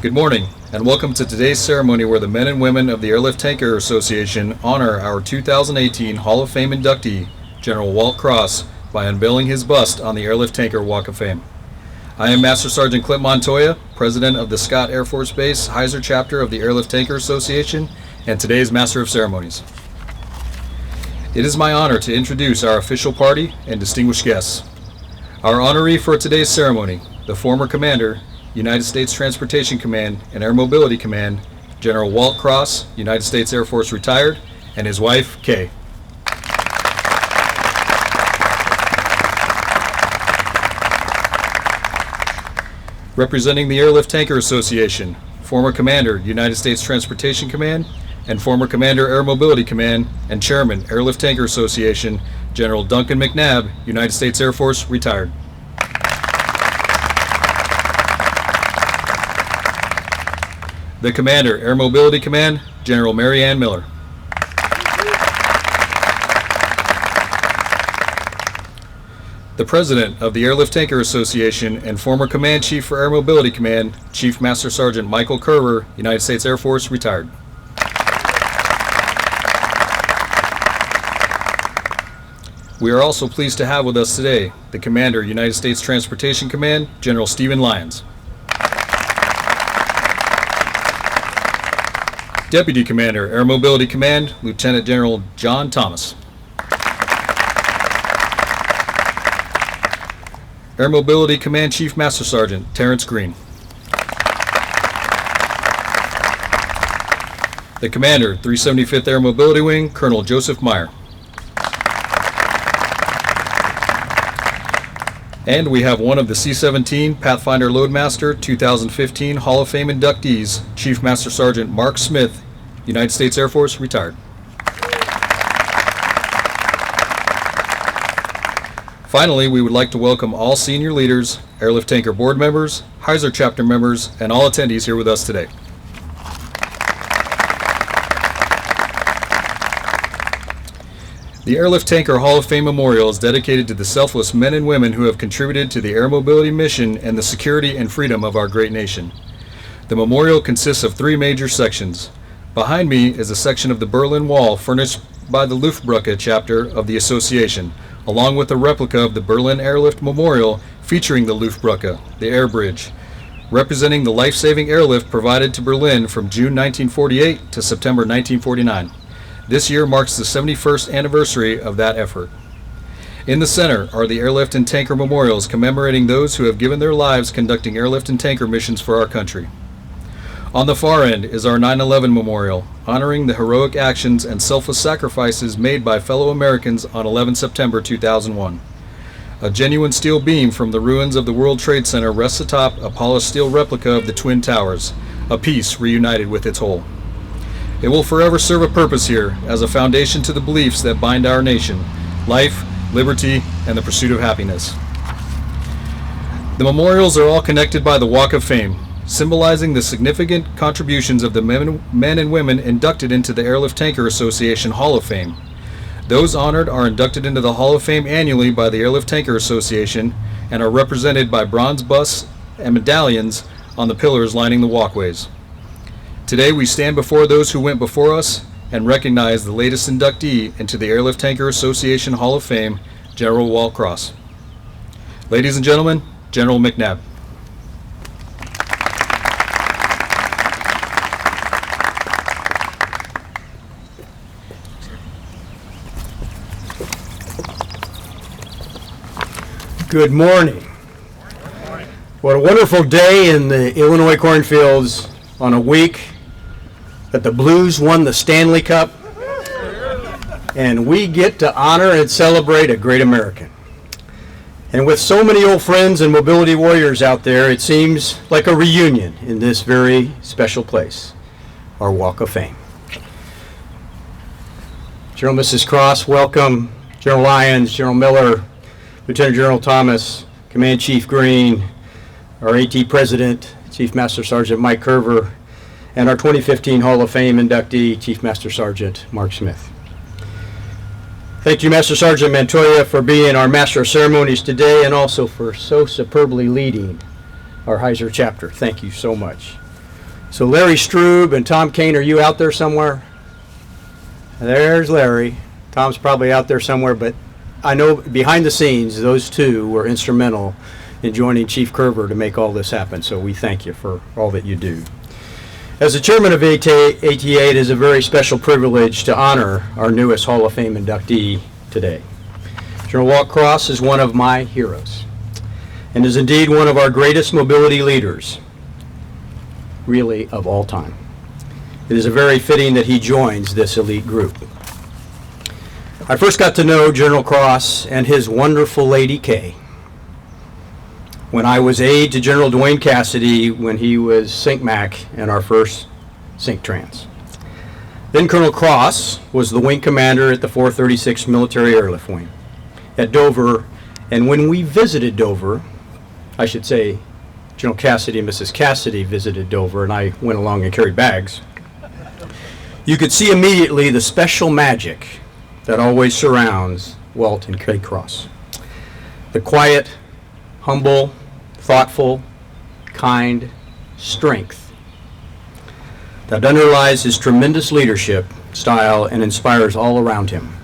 Good morning, and welcome to today's ceremony where the men and women of the Airlift Tanker Association honor our 2018 Hall of Fame inductee, General Walt Kross, by unveiling his bust on the Airlift Tanker Walk of Fame. I am Master Sergeant Clint Montoya, President of the Scott Air Force Base Heiser Chapter of the Airlift Tanker Association, and today's Master of Ceremonies. It is my honor to introduce our official party and distinguished guests. Our honoree for today's ceremony, the former Commander, United States Transportation Command and Air Mobility Command, General Walt Kross, United States Air Force retired, and his wife, Kay. Representing the Airlift Tanker Association, former Commander, United States Transportation Command, and former Commander, Air Mobility Command, and Chairman, Airlift Tanker Association, General Duncan McNabb, United States Air Force, retired. The Commander, Air Mobility Command, General Mary Ann Miller. The President of the Airlift Tanker Association and former Command Chief for Air Mobility Command, Chief Master Sergeant Michael Kerber, United States Air Force, retired. We are also pleased to have with us today the Commander, United States Transportation Command, General Stephen Lyons. Deputy Commander, Air Mobility Command, Lieutenant General John Thomas. Air Mobility Command Chief Master Sergeant Terrence Green. The Commander, 375th Air Mobility Wing, Colonel Joseph Meyer. And we have one of the C-17 Pathfinder Loadmaster 2015 Hall of Fame inductees, Chief Master Sergeant Mark Smith, United States Air Force, retired. Finally, we would like to welcome all senior leaders, Airlift Tanker board members, Heiser chapter members, and all attendees here with us today. The Airlift Tanker Hall of Fame Memorial is dedicated to the selfless men and women who have contributed to the air mobility mission and the security and freedom of our great nation. The memorial consists of three major sections. Behind me is a section of the Berlin Wall furnished by the Luftbrücke chapter of the association, along with a replica of the Berlin Airlift Memorial featuring the Luftbrücke, the air bridge, representing the life-saving airlift provided to Berlin from June 1948 to September 1949. This year marks the 71st anniversary of that effort. In the center are the airlift and tanker memorials commemorating those who have given their lives conducting airlift and tanker missions for our country. On the far end is our 9/11 Memorial, honoring the heroic actions and selfless sacrifices made by fellow Americans on 11 September 2001. A genuine steel beam from the ruins of the World Trade Center rests atop a polished steel replica of the Twin Towers, a piece reunited with its whole. It will forever serve a purpose here as a foundation to the beliefs that bind our nation: life, liberty, and the pursuit of happiness. The memorials are all connected by the Walk of Fame, symbolizing the significant contributions of the men and women inducted into the Airlift Tanker Association Hall of Fame. Those honored are inducted into the Hall of Fame annually by the Airlift Tanker Association and are represented by bronze busts and medallions on the pillars lining the walkways. Today we stand before those who went before us and recognize the latest inductee into the Airlift Tanker Association Hall of Fame, General Walt Kross. Ladies and gentlemen, General McNabb. Good morning. What a wonderful day in the Illinois cornfields on a week that the Blues won the Stanley Cup, and we get to honor and celebrate a great American. And with so many old friends and mobility warriors out there, it seems like a reunion in this very special place, our Walk of Fame. General and Mrs. Kross, welcome. General Lyons, General Miller, Lieutenant General Thomas, Command Chief Green, our AT President, Chief Master Sergeant Mike Kerber, and our 2015 Hall of Fame inductee, Chief Master Sergeant Mark Smith. Thank you, Master Sergeant Montoya, for being our Master of Ceremonies today and also for so superbly leading our Heiser chapter. Thank you so much. So Larry Strube and Tom Kane, are you out there somewhere? There's Larry. Tom's probably out there somewhere, but I know behind the scenes, those two were instrumental in joining Chief Kerber to make all this happen. So we thank you for all that you do. As the chairman of ATA, it is a very special privilege to honor our newest Hall of Fame inductee today. General Walt Kross is one of my heroes and is indeed one of our greatest mobility leaders, really, of all time. It is very fitting that he joins this elite group. I first got to know General Kross and his wonderful Lady Kay when I was aide to General Dwayne Cassidy when he was Sync Mac in our first Sync Trans. Then Colonel Kross was the wing commander at the 436th Military Airlift Wing at Dover, and when we visited Dover, I should say General Cassidy and Mrs. Cassidy visited Dover, and I went along and carried bags, you could see immediately the special magic that always surrounds Walt and Kay Kross. The quiet, humble, thoughtful, kind strength that underlies his tremendous leadership style and inspires all around him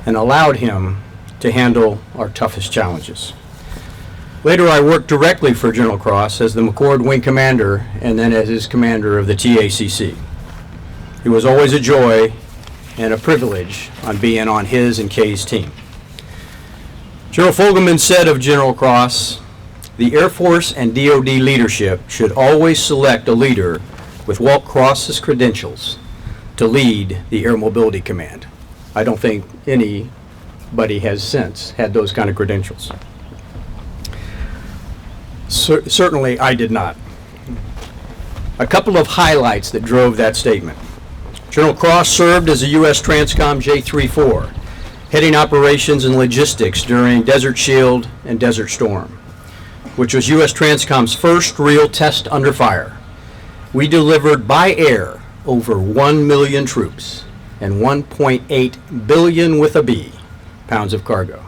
and allowed him to handle our toughest challenges. Later, I worked directly for General Kross as the McCord Wing Commander and then as his commander of the TACC. It was always a joy and a privilege on being on his and Kay's team. General Fogelman said of General Kross, the Air Force and DoD leadership should always select a leader with Walt Kross's credentials to lead the Air Mobility Command. I don't think anybody has since had those kind of credentials. Certainly I did not. A couple of highlights that drove that statement. General Kross served as a U.S. Transcom J-34, heading operations and logistics during Desert Shield and Desert Storm, which was U.S. Transcom's first real test under fire. We delivered by air over 1 million troops and 1.8 billion with a B pounds of cargo.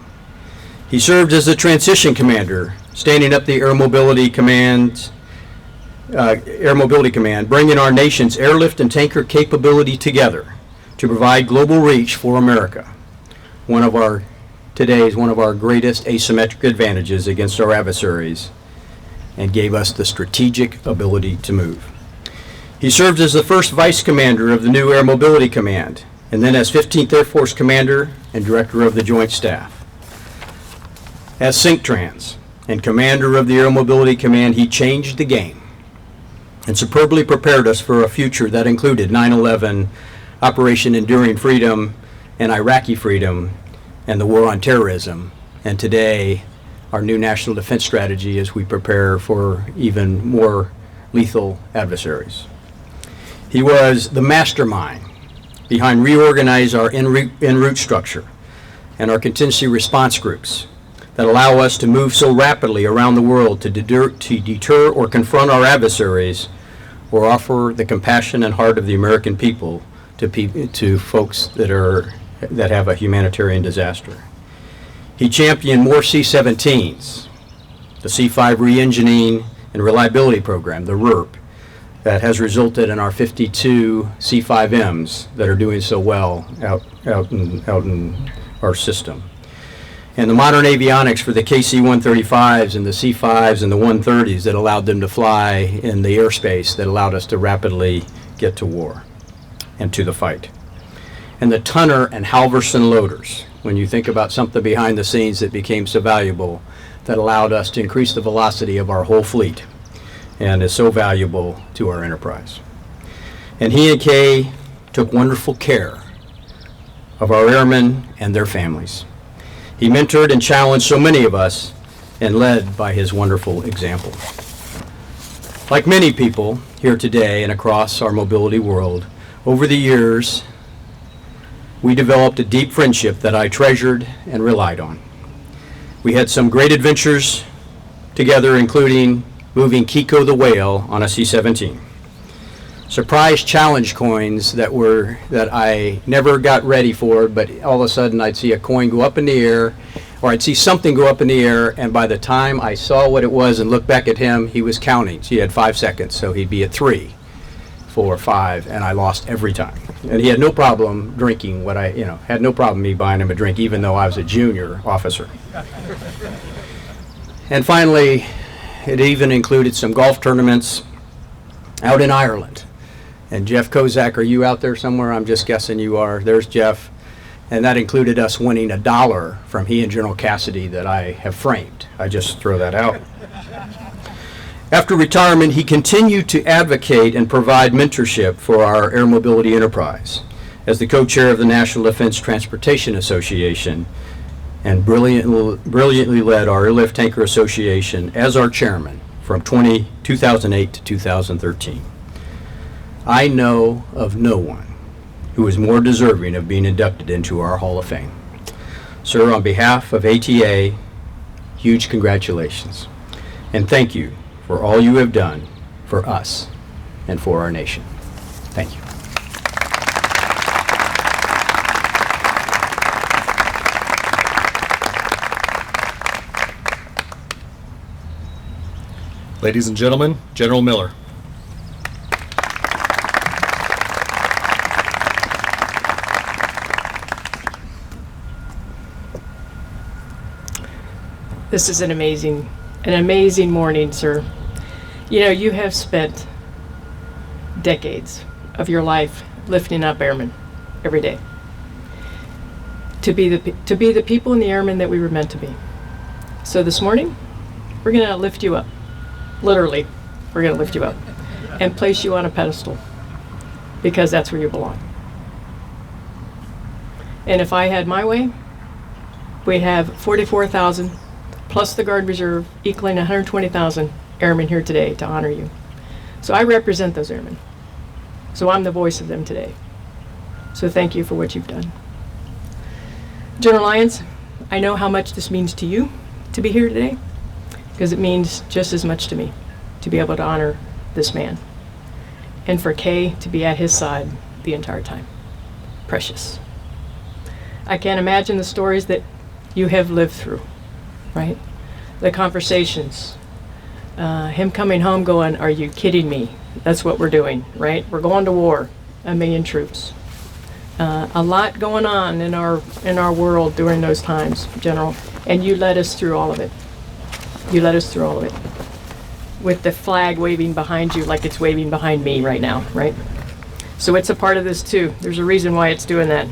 He served as the transition commander, standing up the Air Mobility Command, bringing our nation's airlift and tanker capability together to provide global reach for America. One of our greatest asymmetric advantages against our adversaries, and gave us the strategic ability to move. He served as the first vice commander of the new Air Mobility Command, and then as 15th Air Force Commander and Director of the Joint Staff. As Sync Trans and commander of the Air Mobility Command, he changed the game and superbly prepared us for a future that included 9/11, Operation Enduring Freedom, and Iraqi freedom, and the war on terrorism, and today our new national defense strategy as we prepare for even more lethal adversaries. He was the mastermind behind reorganize our en route structure and our contingency response groups that allow us to move so rapidly around the world to deter or confront our adversaries or offer the compassion and heart of the American people to folks that have a humanitarian disaster. He championed more C-17s, the C-5 re-engineering and reliability program, the RERP, that has resulted in our 52 C-5Ms that are doing so well out in our system. And the modern avionics for the KC-135s and the C-5s and the 130s that allowed them to fly in the airspace that allowed us to rapidly get to war and to the fight. And the Tunner and Halverson loaders, when you think about something behind the scenes that became so valuable, that allowed us to increase the velocity of our whole fleet and is so valuable to our enterprise. And he and Kay took wonderful care of our airmen and their families. He mentored and challenged so many of us and led by his wonderful example. Like many people here today and across our mobility world, over the years, we developed a deep friendship that I treasured and relied on. We had some great adventures together, including moving Kiko the whale on a C-17. Surprise challenge coins that I never got ready for, but all of a sudden I'd see a coin go up in the air, or I'd see something go up in the air, and by the time I saw what it was and looked back at him, he was counting. So he had 5 seconds, so he'd be at 3. for 5, and I lost every time. And he had no problem drinking had no problem me buying him a drink, even though I was a junior officer. And finally, it even included some golf tournaments out in Ireland. And Jeff Kozak, are you out there somewhere? I'm just guessing you are. There's Jeff. And that included us winning $1 from he and General Cassidy that I have framed. I just throw that out. After retirement, he continued to advocate and provide mentorship for our air mobility enterprise as the co-chair of the National Defense Transportation Association, and brilliantly led our Airlift Tanker Association as our chairman from 2008 to 2013. I know of no one who is more deserving of being inducted into our Hall of Fame. Sir, on behalf of ATA, huge congratulations, and thank you for all you have done for us and for our nation. Thank you. Ladies and gentlemen, General Miller. This is an amazing morning, sir. You know, you have spent decades of your life lifting up airmen every day to be the people and the airmen that we were meant to be. So this morning, we're going to lift you up. Literally, we're going to lift you up and place you on a pedestal, because that's where you belong. And if I had my way, we'd have 44,000 plus the Guard Reserve, equaling 120,000 airmen here today to honor you. So I represent those airmen. So I'm the voice of them today. So thank you for what you've done. General Lyons, I know how much this means to you to be here today, because it means just as much to me to be able to honor this man, and for Kay to be at his side the entire time. Precious. I can't imagine the stories that you have lived through, right? The conversations, him coming home going, "Are you kidding me? That's what we're doing, right? We're going to war, 1 million troops." A lot going on in our world during those times, General, and you led us through all of it. You led us through all of it, with the flag waving behind you like it's waving behind me right now, right? So it's a part of this too. There's a reason why it's doing that.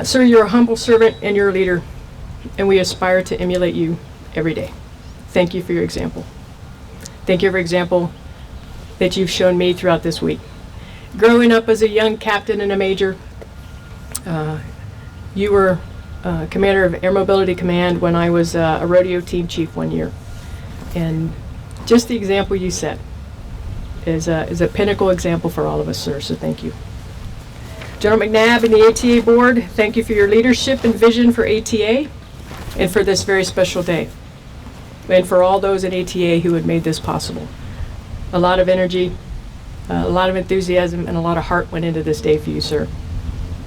Sir, you're a humble servant and you're a leader, and we aspire to emulate you every day. Thank you for your example. Thank you for your example that you've shown me throughout this week. Growing up as a young captain and a major, you were commander of Air Mobility Command when I was a rodeo team chief one year. And just the example you set is a pinnacle example for all of us, sir, so thank you. General McNabb and the ATA board, thank you for your leadership and vision for ATA and for this very special day. And for all those at ATA who had made this possible. A lot of energy, a lot of enthusiasm, and a lot of heart went into this day for you, sir.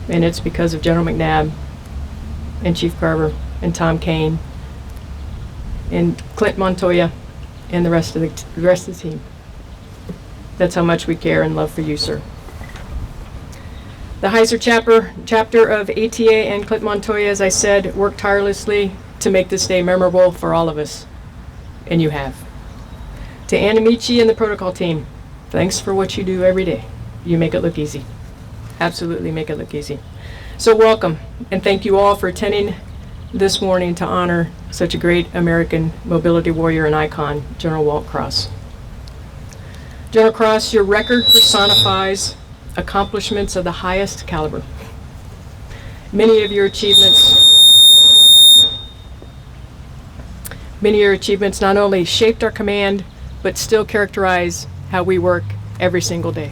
And it's because of General McNabb and Chief Garber and Tom Kane and Clint Montoya and the rest of the team. That's how much we care and love for you, sir. The Heiser chapter of ATA and Clint Montoya, as I said, worked tirelessly to make this day memorable for all of us, and you have. To Ann Amici and the protocol team, thanks for what you do every day. You make it look easy. Absolutely make it look easy. So welcome, and thank you all for attending this morning to honor such a great American mobility warrior and icon, General Walt Kross. General Kross, your record personifies accomplishments of the highest caliber. Many of your achievements not only shaped our command, but still characterize how we work every single day.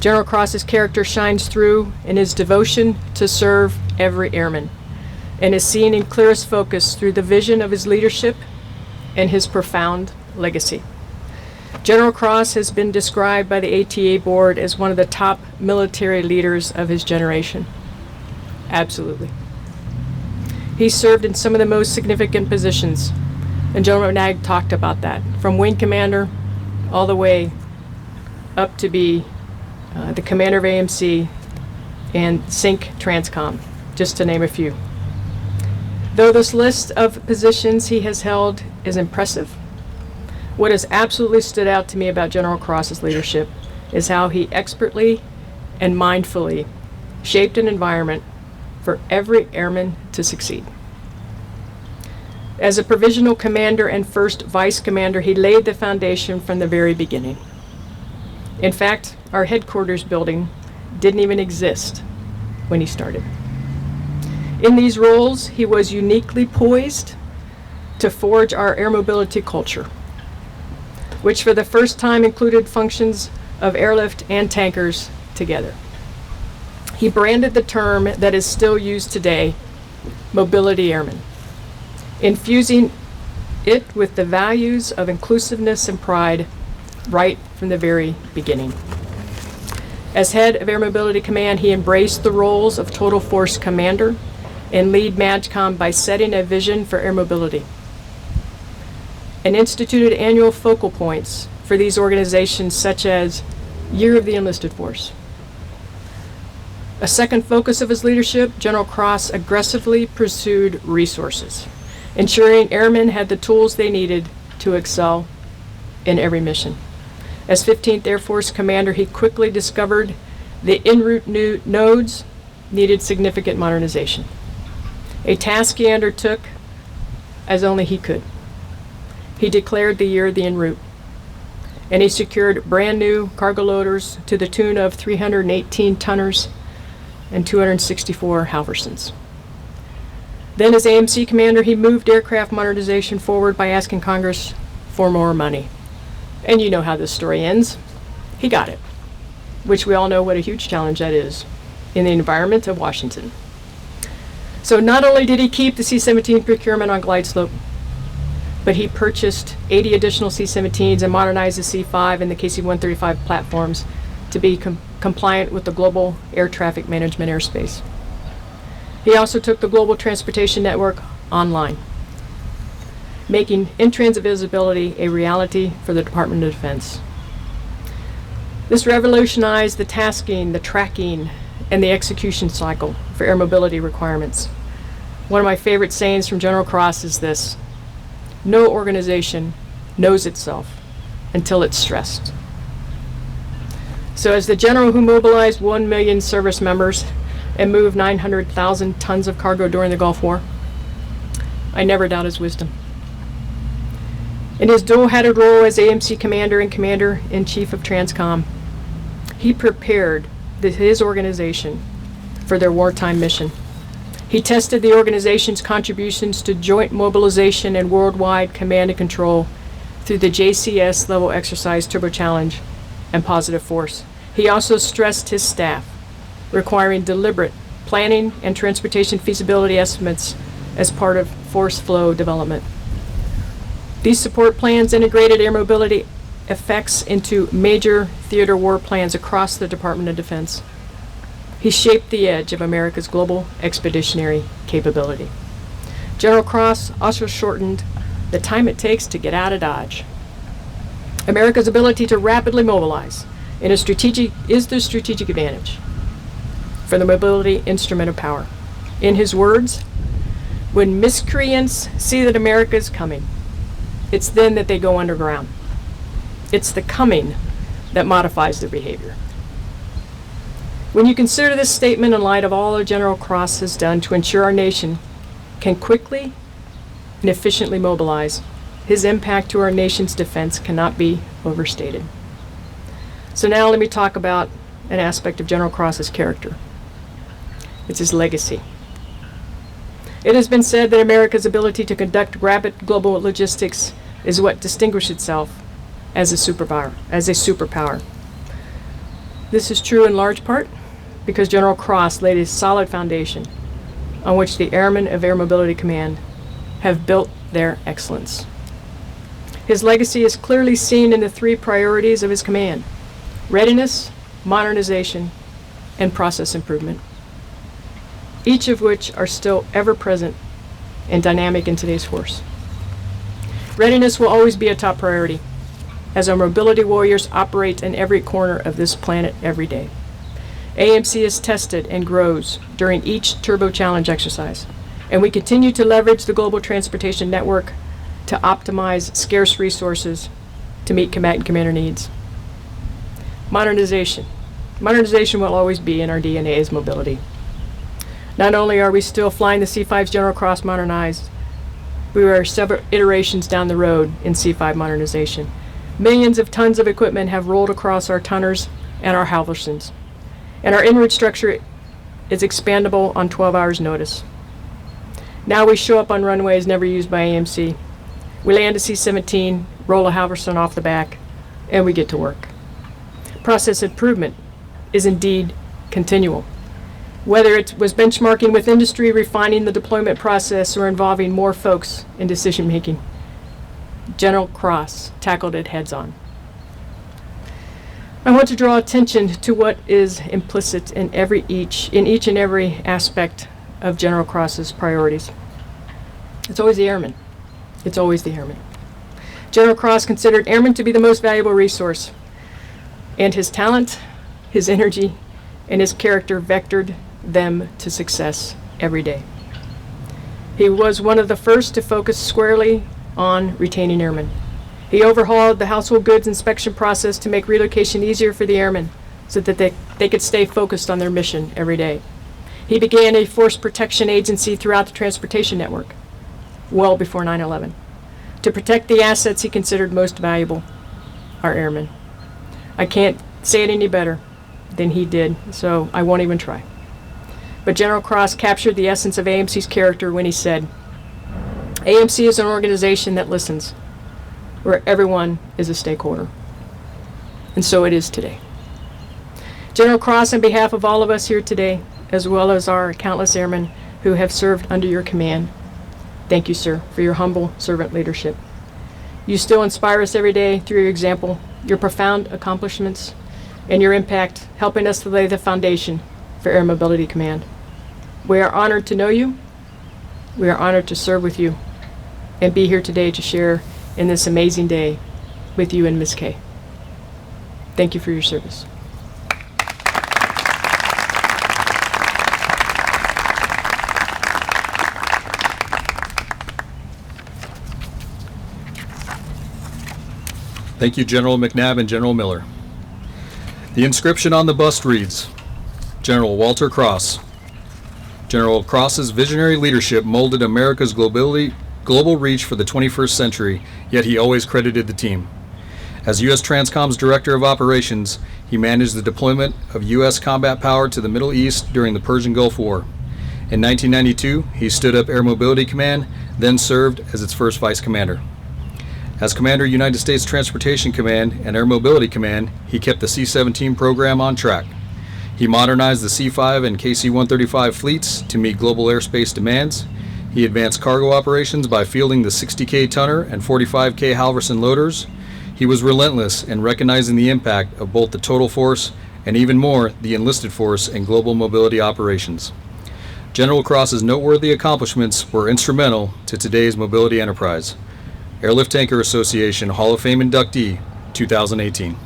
General Kross's character shines through in his devotion to serve every airman, and is seen in clearest focus through the vision of his leadership and his profound legacy. General Kross has been described by the ATA board as one of the top military leaders of his generation. Absolutely. He served in some of the most significant positions, and General McNabb talked about that, from wing commander all the way up to be the commander of AMC and Sync Transcom, just to name a few. Though this list of positions he has held is impressive, what has absolutely stood out to me about General Kross's leadership is how he expertly and mindfully shaped an environment for every airman to succeed. As a provisional commander and first vice commander, he laid the foundation from the very beginning. In fact, our headquarters building didn't even exist when he started. In these roles, he was uniquely poised to forge our air mobility culture, which for the first time included functions of airlift and tankers together. He branded the term that is still used today, mobility airmen, infusing it with the values of inclusiveness and pride right from the very beginning. As head of Air Mobility Command, he embraced the roles of Total Force Commander and lead MAJCOM by setting a vision for air mobility and instituted annual focal points for these organizations, such as Year of the Enlisted Force. A second focus of his leadership, General Kross aggressively pursued resources, ensuring airmen had the tools they needed to excel in every mission. As 15th Air Force Commander, he quickly discovered the en route nodes needed significant modernization, a task he undertook as only he could. He declared the year of the en route, and he secured brand new cargo loaders to the tune of 318 tonners and 264 Halversons. Then as AMC commander, he moved aircraft modernization forward by asking Congress for more money. And you know how this story ends. He got it, which we all know what a huge challenge that is in the environment of Washington. So not only did he keep the C-17 procurement on glide slope, but he purchased 80 additional C-17s and modernized the C-5 and the KC-135 platforms to be compliant with the global air traffic management airspace. He also took the global transportation network online, making in-transit visibility a reality for the Department of Defense. This revolutionized the tasking, the tracking, and the execution cycle for air mobility requirements. One of my favorite sayings from General Kross is this: no organization knows itself until it's stressed. So as the general who mobilized 1 million service members and moved 900,000 tons of cargo during the Gulf War, I never doubt his wisdom. In his dual-headed role as AMC commander and commander-in-chief of Transcom, he prepared his organization for their wartime mission. He tested the organization's contributions to joint mobilization and worldwide command and control through the JCS level exercise Turbo Challenge and Positive Force. He also stressed his staff, requiring deliberate planning and transportation feasibility estimates as part of force flow development. These support plans integrated air mobility effects into major theater war plans across the Department of Defense. He shaped the edge of America's global expeditionary capability. General Kross also shortened the time it takes to get out of Dodge. America's ability to rapidly mobilize is the strategic advantage for the mobility instrument of power. In his words, when miscreants see that America is coming, it's then that they go underground. It's the coming that modifies their behavior. When you consider this statement in light of all that General Kross has done to ensure our nation can quickly and efficiently mobilize, his impact to our nation's defense cannot be overstated. So now let me talk about an aspect of General Kross's character. It's his legacy. It has been said that America's ability to conduct rapid global logistics is what distinguishes itself as a superpower. This is true in large part because General Kross laid a solid foundation on which the airmen of Air Mobility Command have built their excellence. His legacy is clearly seen in the three priorities of his command: readiness, modernization, and process improvement, each of which are still ever present and dynamic in today's force. Readiness will always be a top priority. as our mobility warriors operate in every corner of this planet every day. AMC is tested and grows during each Turbo Challenge exercise, and we continue to leverage the global transportation network to optimize scarce resources to meet combatant commander needs. Modernization. Modernization will always be in our DNA as mobility. Not only are we still flying the C-5's General Cross modernized, we are several iterations down the road in C-5 modernization. Millions of tons of equipment have rolled across our Tunners and our Halversons, and our inward structure is expandable on 12 hours notice. Now we show up on runways never used by AMC. We land a C-17, roll a Halverson off the back, and we get to work. Process improvement is indeed continual. Whether it was benchmarking with industry, refining the deployment process, or involving more folks in decision making, General Kross tackled it heads on. I want to draw attention to what is implicit in each and every aspect of General Kross's priorities. It's always the airman. It's always the airman. General Kross considered airmen to be the most valuable resource, and his talent, his energy, and his character vectored them to success every day. He was one of the first to focus squarely on retaining airmen. He overhauled the household goods inspection process to make relocation easier for the airmen so that they could stay focused on their mission every day. He began a force protection agency throughout the transportation network, well before 9/11, to protect the assets he considered most valuable, our airmen. I can't say it any better than he did, so I won't even try. But General Kross captured the essence of AMC's character when he said, AMC is an organization that listens, where everyone is a stakeholder. And so it is today. General Kross, on behalf of all of us here today, as well as our countless airmen who have served under your command, thank you, sir, for your humble servant leadership. You still inspire us every day through your example, your profound accomplishments, and your impact, helping us to lay the foundation for Air Mobility Command. We are honored to know you. We are honored to serve with you and be here today to share in this amazing day with you and Ms. Kay. Thank you for your service. Thank you, General McNabb and General Miller. The inscription on the bust reads, General Walter Kross. General Kross's visionary leadership molded America's global reach for the 21st century, yet he always credited the team. As U.S. Transcom's Director of Operations, he managed the deployment of U.S. combat power to the Middle East during the Persian Gulf War. In 1992, he stood up Air Mobility Command, then served as its first vice commander. As Commander United States Transportation Command and Air Mobility Command, he kept the C-17 program on track. He modernized the C-5 and KC-135 fleets to meet global airspace demands. He advanced cargo operations by fielding the 60K Tunner and 45K Halverson loaders. He was relentless in recognizing the impact of both the total force and even more, the enlisted force in global mobility operations. General Kross's noteworthy accomplishments were instrumental to today's mobility enterprise. Airlift Tanker Association Hall of Fame inductee, 2018.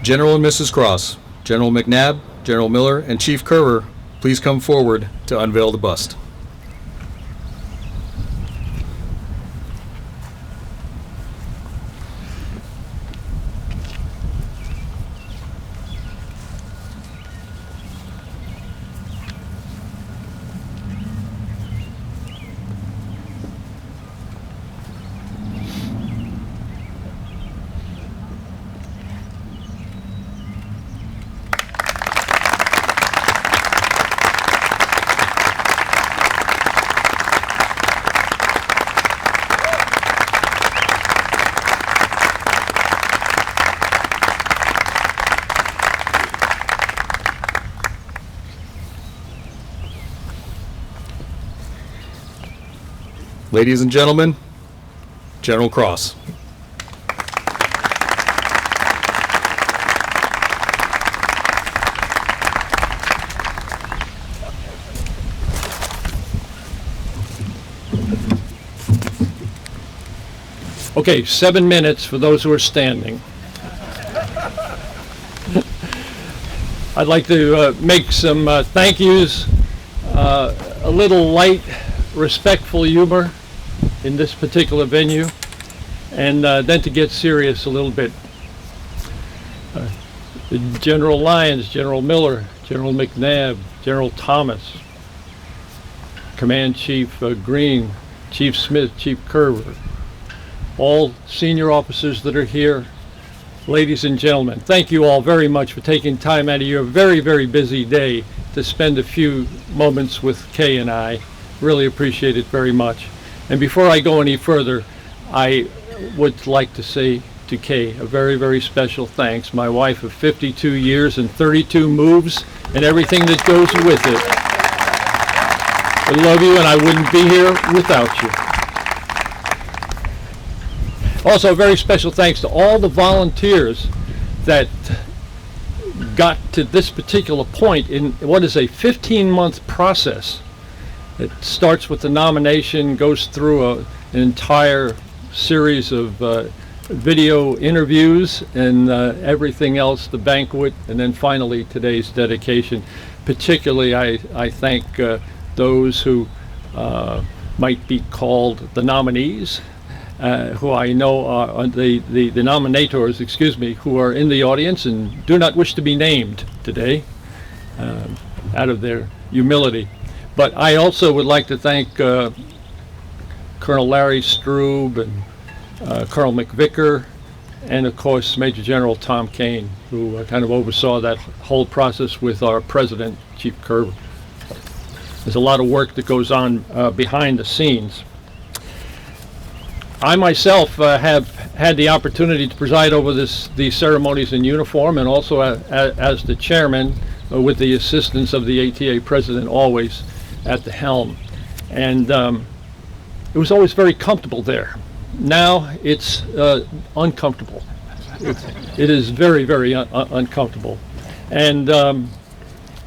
General and Mrs. Kross, General McNabb, General Miller, and Chief Kerber, please come forward to unveil the bust. Ladies and gentlemen, General Kross. Okay, 7 minutes for those who are standing. I'd like to make some thank yous, a little light, respectful humor in this particular venue, and then to get serious a little bit. General Lyons, General Miller, General McNabb, General Thomas, Command Chief Green, Chief Smith, Chief Kerber, all senior officers that are here, ladies and gentlemen, thank you all very much for taking time out of your very, very busy day to spend a few moments with Kay and I. Really appreciate it very much. And before I go any further, I would like to say to Kay a very, very special thanks. My wife of 52 years and 32 moves and everything that goes with it. I love you, and I wouldn't be here without you. Also, a very special thanks to all the volunteers that got to this particular point in what is a 15-month process. It starts with the nomination, goes through an entire series of video interviews and everything else, the banquet, and then finally today's dedication. Particularly, I thank those who might be called the nominees, who I know are the nominators, excuse me, who are in the audience and do not wish to be named today out of their humility. But I also would like to thank Colonel Larry Strube and Colonel McVicker, and of course Major General Tom Kane, who kind of oversaw that whole process with our President, Chief Kerber. There's a lot of work that goes on behind the scenes. I myself have had the opportunity to preside over these ceremonies in uniform, and also as the chairman, with the assistance of the ATA President always at the helm. And it was always very comfortable there. Now it's uncomfortable. It is very, very uncomfortable. And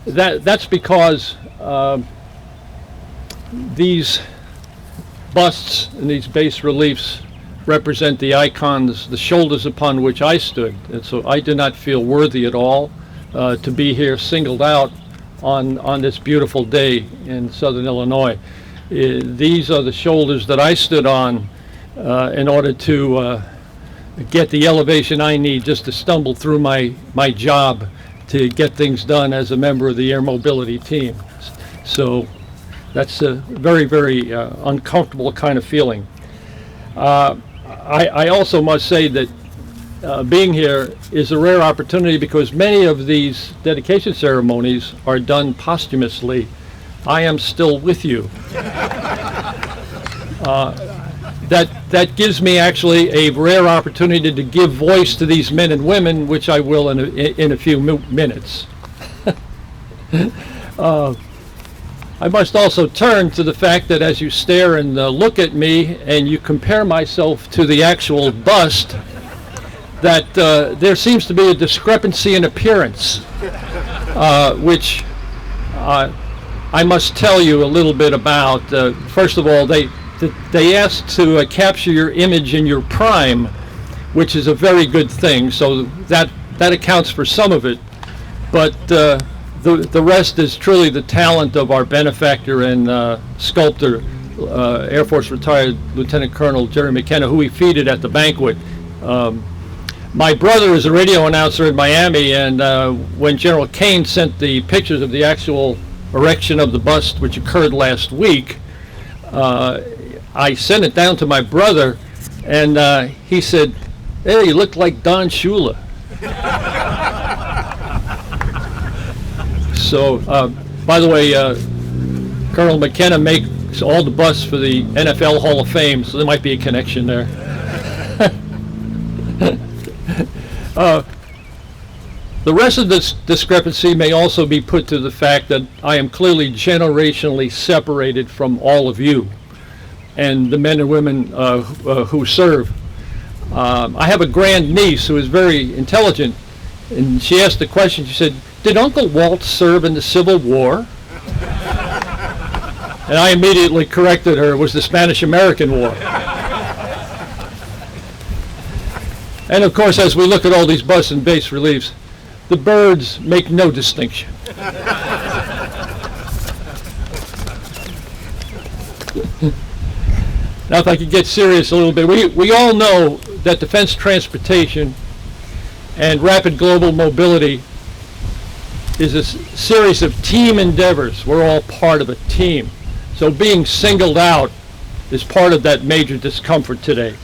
that's because these busts and these bas reliefs represent the icons, the shoulders upon which I stood. And so I do not feel worthy at all to be here singled out on this beautiful day in Southern Illinois. These are the shoulders that I stood on in order to get the elevation I need just to stumble through my job to get things done as a member of the air mobility team. So that's a very, very uncomfortable kind of feeling. I also must say that being here is a rare opportunity because many of these dedication ceremonies are done posthumously. I am still with you. That gives me actually a rare opportunity to give voice to these men and women, which I will in a few minutes. I must also turn to the fact that as you stare and look at me and you compare myself to the actual bust, that there seems to be a discrepancy in appearance, which I must tell you a little bit about. First of all, they asked to capture your image in your prime, which is a very good thing, so that accounts for some of it. But the rest is truly the talent of our benefactor and sculptor, Air Force retired Lieutenant Colonel Jerry McKenna, who we feted at the banquet. My brother is a radio announcer in Miami, and when General Kane sent the pictures of the actual erection of the bust, which occurred last week, I sent it down to my brother, and he said, "Hey, you look like Don Shula." So, by the way, Colonel McKenna makes all the busts for the NFL Hall of Fame, so there might be a connection there. The rest of this discrepancy may also be put to the fact that I am clearly generationally separated from all of you and the men and women who serve. I have a grand niece who is very intelligent, and she asked the question, she said, "Did Uncle Walt serve in the Civil War?" And I immediately corrected her, it was the Spanish-American War. And of course, as we look at all these bus and base reliefs, the birds make no distinction. Now, if I could get serious a little bit, we all know that defense transportation and rapid global mobility is a series of team endeavors. We're all part of a team. So being singled out is part of that major discomfort today.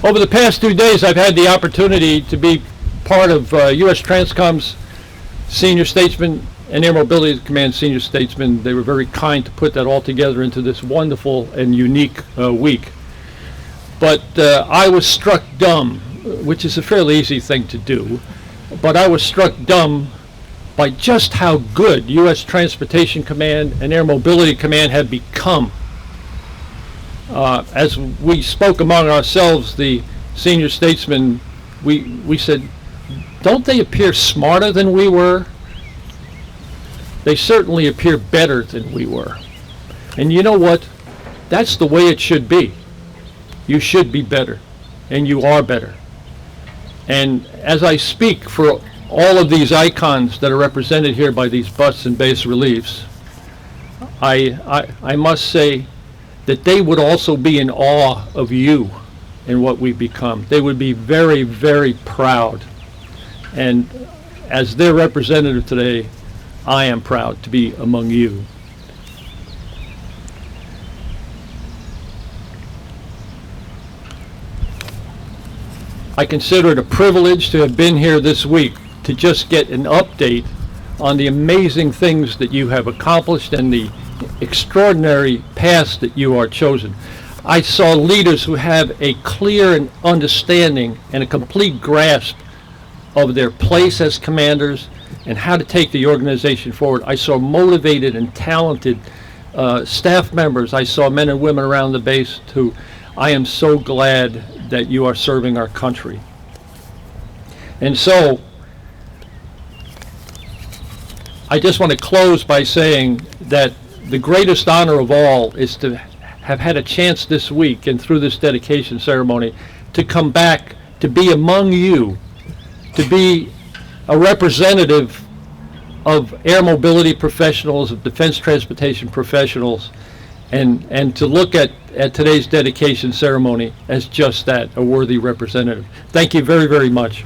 Over the past 2 days, I've had the opportunity to be part of U.S. Transcom's senior statesman and Air Mobility Command senior statesman. They were very kind to put that all together into this wonderful and unique week. But I was struck dumb, which is a fairly easy thing to do, but I was struck dumb by just how good U.S. Transportation Command and Air Mobility Command have become. As we spoke among ourselves, the senior statesmen, we said, don't they appear smarter than we were? They certainly appear better than we were. And you know what? That's the way it should be. You should be better, and you are better. And as I speak for all of these icons that are represented here by these bus and base reliefs, I must say that they would also be in awe of you and what we've become. They would be very, very proud. And as their representative today, I am proud to be among you. I consider it a privilege to have been here this week to just get an update on the amazing things that you have accomplished and the extraordinary paths that you are chosen. I saw leaders who have a clear understanding and a complete grasp of their place as commanders and how to take the organization forward. I saw motivated and talented staff members. I saw men and women around the base who I am so glad that you are serving our country. And so I just want to close by saying that the greatest honor of all is to have had a chance this week and through this dedication ceremony to come back, to be among you, to be a representative of air mobility professionals, of defense transportation professionals, and to look at today's dedication ceremony as just that, a worthy representative. Thank you very, very much.